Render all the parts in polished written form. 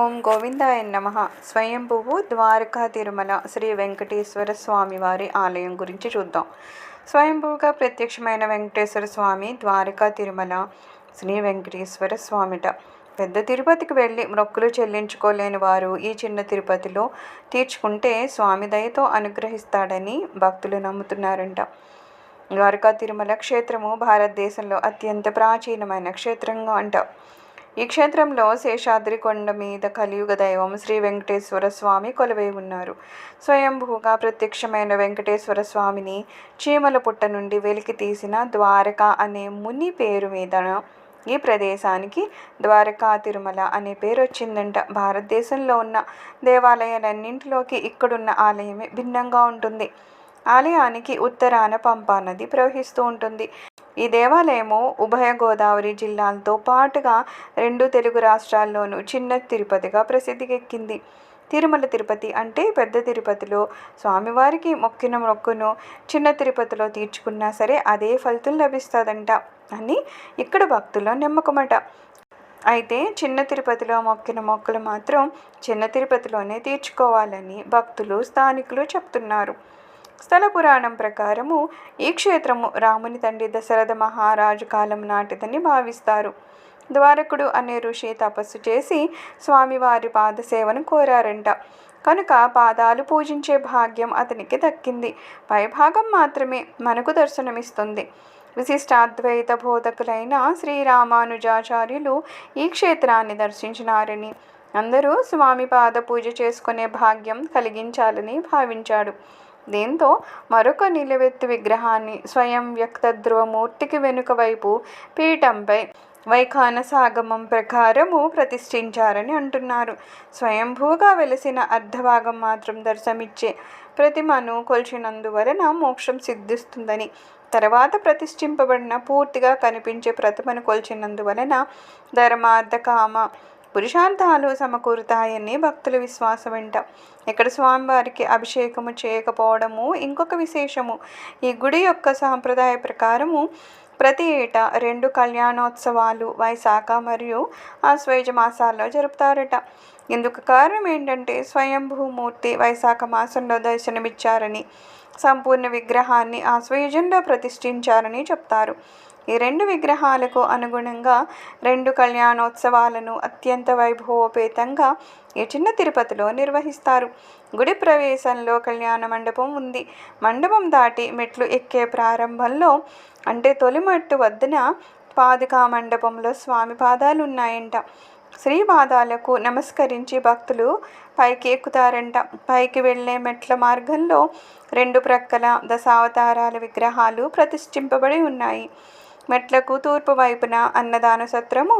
ఓం గోవిందాయ నమః. స్వయంభువు ద్వారకా తిరుమల శ్రీ వెంకటేశ్వర స్వామి వారి ఆలయం గురించి చూద్దాం. స్వయంభువుగా ప్రత్యక్షమైన వెంకటేశ్వర స్వామి ద్వారకా తిరుమల శ్రీ వెంకటేశ్వర స్వామిట. పెద్ద తిరుపతికి వెళ్ళి మొక్కులు చెల్లించుకోలేని వారు ఈ చిన్న తిరుపతిలో తీర్చుకుంటే స్వామి దయతో అనుగ్రహిస్తాడని భక్తులు నమ్ముతున్నారంట. ద్వారకా తిరుమల క్షేత్రము భారతదేశంలో అత్యంత ప్రాచీనమైన క్షేత్రంగా అంట. ఈ క్షేత్రంలో శేషాద్రి కొండ మీద కలియుగ దైవం శ్రీ వెంకటేశ్వర స్వామి కొలువై ఉన్నారు. స్వయంభూగా ప్రత్యక్షమైన వెంకటేశ్వర స్వామిని చీమల పుట్ట నుండి వెలికి తీసిన ద్వారక అనే ముని పేరు మీద ఈ ప్రదేశానికి ద్వారకా తిరుమల అనే పేరు వచ్చిందంట. భారతదేశంలో ఉన్న దేవాలయాలన్నింటిలోకి ఇక్కడున్న ఆలయమే భిన్నంగా ఉంటుంది. ఆలయానికి ఉత్తరాన పంపా నది ప్రవహిస్తూ ఉంటుంది. ఈ దేవాలయము ఉభయ గోదావరి జిల్లాలతో పాటుగా 2 తెలుగు రాష్ట్రాల్లోనూ చిన్న తిరుపతిగా ప్రసిద్ధికెక్కింది. తిరుమల తిరుపతి అంటే పెద్ద తిరుపతిలో స్వామివారికి మొక్కిన మొక్కును చిన్న తిరుపతిలో తీర్చుకున్నా సరే అదే ఫలితం లభిస్తుందంట అని ఇక్కడ భక్తుల నమ్మకమట. అయితే చిన్న తిరుపతిలో మొక్కిన మొక్కులు మాత్రం చిన్న తిరుపతిలోనే తీర్చుకోవాలని భక్తులు స్థానికులు చెప్తున్నారు. స్థల పురాణం ప్రకారము ఈ క్షేత్రము రాముని తండ్రి దశరథ మహారాజు కాలం నాటిదని భావిస్తారు. ద్వారకుడు అనే ఋషి తపస్సు చేసి స్వామివారి పాదసేవను కోరారంట. కనుక పాదాలు పూజించే భాగ్యం అతనికి దక్కింది. పైభాగం మాత్రమే మనకు దర్శనమిస్తుంది. విశిష్టాద్వైత బోధకులైన శ్రీరామానుజాచార్యులు ఈ క్షేత్రాన్ని దర్శించినారని, అందరూ స్వామి పాద పూజ చేసుకునే భాగ్యం కలిగించాలని భావించాడు. దీంతో మరొక నిలువెత్తు విగ్రహాన్ని స్వయం వ్యక్త ధ్రువమూర్తికి వెనుక వైపు పీఠంపై వైఖానసాగమం ప్రకారము ప్రతిష్ఠించారని అంటున్నారు. స్వయంభూగా వెలిసిన అర్ధభాగం మాత్రం దర్శనమిచ్చే ప్రతిమను కొల్చినందువలన మోక్షం సిద్ధిస్తుందని, తర్వాత ప్రతిష్ఠింపబడిన పూర్తిగా కనిపించే ప్రతిమను కొల్చినందువలన ధర్మార్థ కామ పురుషార్థాలు సమకూరుతాయని భక్తుల విశ్వాసమంట. ఇక్కడ స్వామివారికి అభిషేకము చేయకపోవడము ఇంకొక విశేషము. ఈ గుడి యొక్క సాంప్రదాయ ప్రకారము ప్రతి ఏటా 2 కళ్యాణోత్సవాలు వైశాఖ మరియు ఆశ్వయుజ మాసాల్లో జరుపుతారట. ఇందుకు కారణం ఏంటంటే స్వయంభూమూర్తి వైశాఖ మాసంలో దర్శనమిచ్చారని, సంపూర్ణ విగ్రహాన్ని ఆశ్వయుజంలో ప్రతిష్ఠించారని చెప్తారు. ఈ 2 విగ్రహాలకు అనుగుణంగా 2 కళ్యాణోత్సవాలను అత్యంత వైభవోపేతంగా ఈ చిన్న తిరుపతిలో నిర్వహిస్తారు. గుడి ప్రవేశంలో కళ్యాణ మండపం ఉంది. మండపం దాటి మెట్లు ఎక్కే ప్రారంభంలో అంటే తొలి మెట్టు వద్దన పాదుకా మండపంలో స్వామి పాదాలు ఉన్నాయంట. శ్రీ పాదాలకు నమస్కరించి భక్తులు పైకి ఎక్కుతారంట. పైకి వెళ్ళే మెట్ల మార్గంలో 2 ప్రక్కల దశావతారాల విగ్రహాలు ప్రతిష్ఠింపబడి ఉన్నాయి. మెట్లకు తూర్పు వైపున అన్నదాన సత్రము,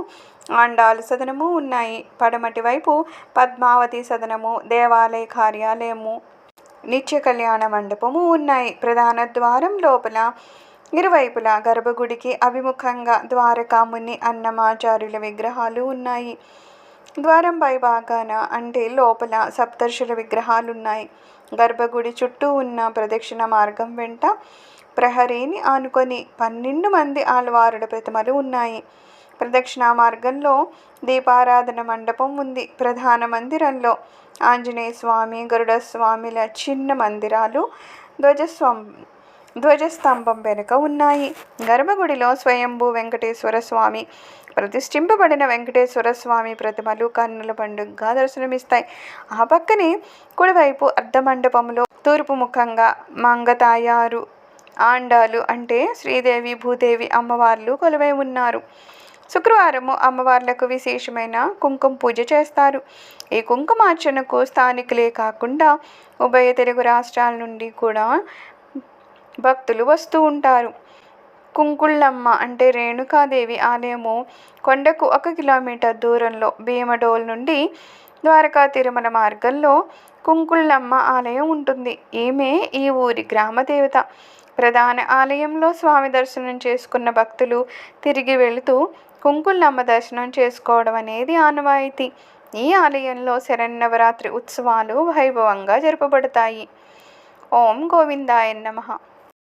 ఆండాలు సదనము ఉన్నాయి. పడమటి వైపు పద్మావతి సదనము, దేవాలయ కార్యాలయము, నిత్య కళ్యాణ మండపము ఉన్నాయి. ప్రధాన ద్వారం లోపల ఇరువైపులా గర్భగుడికి అభిముఖంగా ద్వారకాముని అన్నమాచార్యుల విగ్రహాలు ఉన్నాయి. ద్వారం పై భాగాన అంటే లోపల సప్తర్షుల విగ్రహాలున్నాయి. గర్భగుడి చుట్టూ ఉన్న ప్రదక్షిణ మార్గం వెంట ప్రహరీని ఆనుకొని 12 మంది ఆళ్వారుల ప్రతిమలు ఉన్నాయి. ప్రదక్షిణా మార్గంలో దీపారాధన మండపం ఉంది. ప్రధాన మందిరంలో ఆంజనేయ స్వామి, గరుడ స్వామిల చిన్న మందిరాలు ధ్వజస్తంభం వెనుక ఉన్నాయి. గర్భగుడిలో స్వయంభూ వెంకటేశ్వర స్వామి, ప్రతిష్ఠింపబడిన వెంకటేశ్వర స్వామి ప్రతిమలు కన్నుల పండుగగా దర్శనమిస్తాయి. ఆ పక్కనే కుడివైపు అర్ధమండపంలో తూర్పు ముఖంగా మంగతాయారు, ఆండాలు అంటే శ్రీదేవి భూదేవి అమ్మవార్లు కొలువై ఉన్నారు. శుక్రవారము అమ్మవార్లకు విశేషమైన కుంకుమ పూజ చేస్తారు. ఈ కుంకుమార్చనకు స్థానికులే కాకుండా ఉభయ తెలుగు రాష్ట్రాల నుండి కూడా భక్తులు వస్తూ ఉంటారు. కుంకుళ్ళమ్మ అంటే రేణుకాదేవి ఆలయము కొండకు 1 కిలోమీటర్ దూరంలో భీమడోల్ నుండి ద్వారకా తిరుమల మార్గంలో కుంకుళ్ళమ్మ ఆలయం ఉంటుంది. ఈమె ఈ ఊరి గ్రామదేవత. ప్రధాన ఆలయంలో స్వామి దర్శనం చేసుకున్న భక్తులు తిరిగి వెళుతూ కుంకుళ్ళమ్మ దర్శనం చేసుకోవడం అనేది ఆనవాయితీ. ఈ ఆలయంలో శరన్నవరాత్రి ఉత్సవాలు వైభవంగా జరపబడతాయి. ఓం గోవిందాయ నమః.